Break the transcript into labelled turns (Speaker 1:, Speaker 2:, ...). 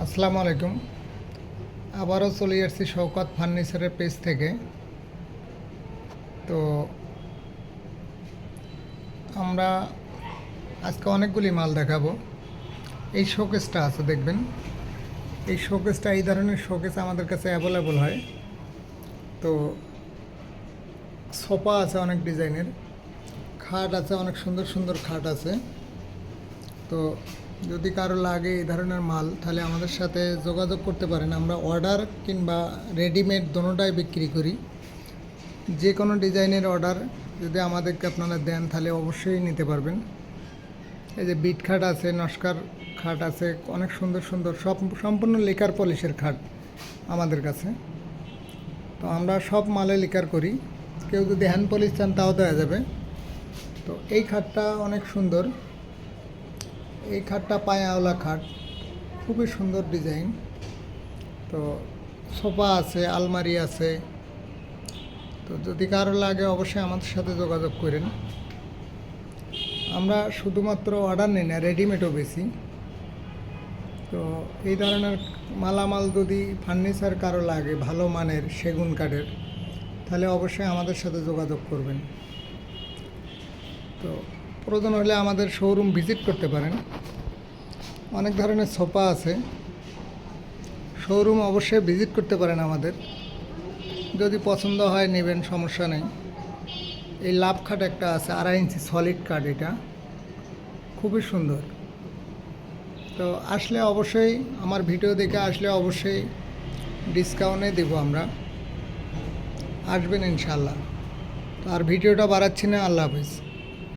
Speaker 1: আসসালামু আলাইকুম। আবারও চলে আসছি শওকত ফার্নিচারের পেজ থেকে। তো আমরা আজকে অনেকগুলি মাল দেখাবো। এই শোকেসটা আছে, দেখবেন এই শোকেসটা, এই ধরনের শোকেস আমাদের কাছে অ্যাভেলেবল হয়। তো সোফা আছে অনেক ডিজাইনের, খাট আছে, অনেক সুন্দর সুন্দর খাট আছে। তো যদি কারো লাগে এই ধরনের মাল, তাহলে আমাদের সাথে যোগাযোগ করতে পারেন। আমরা অর্ডার কিংবা রেডিমেড দোনোটাই বিক্রি করি। যে কোনো ডিজাইনের অর্ডার যদি আমাদেরকে আপনারা দেন, তাহলে অবশ্যই নিতে পারবেন। এই যে বিট খাট আছে, নস্কার খাট আছে, অনেক সুন্দর সুন্দর সম্পূর্ণ লিকার পলিশের খাট আমাদের কাছে। তো আমরা সব মালে লিকার করি। কেউ যদি হ্যান্ড পলিশ চান তাও দেওয়া যাবে। তো এই খাটটা অনেক সুন্দর, এই খাটটা পায়াওয়ালা খাট, খুবই সুন্দর ডিজাইন। তো সোফা আছে, আলমারি আছে। তো যদি কারো লাগে অবশ্যই আমাদের সাথে যোগাযোগ করেন। আমরা শুধুমাত্র অর্ডার নিই না, রেডিমেডও বেশি। তো এই ধরনের মালামাল যদি ফার্নিচার কারো লাগে ভালো মানের সেগুন কাঠের, তাহলে অবশ্যই আমাদের সাথে যোগাযোগ করবেন। তো প্রয়োজন হলে আমাদের শোরুম ভিজিট করতে পারেন। অনেক ধরনের সোফা আছে, শোরুম অবশ্যই ভিজিট করতে পারেন আমাদের। যদি পছন্দ হয় নেবেন, সমস্যা নেই। এই লাভ খাট একটা আছে, 2.5 ইঞ্চি সলিড কাঠ, এটা খুবই সুন্দর। তো আসলে অবশ্যই আমার ভিডিও দেখে আসলে অবশ্যই ডিসকাউন্টে দেবো আমরা, আসবেন ইনশাল্লাহ। তো আর ভিডিওটা বাড়াচ্ছি না, আল্লাহ হাফিজ।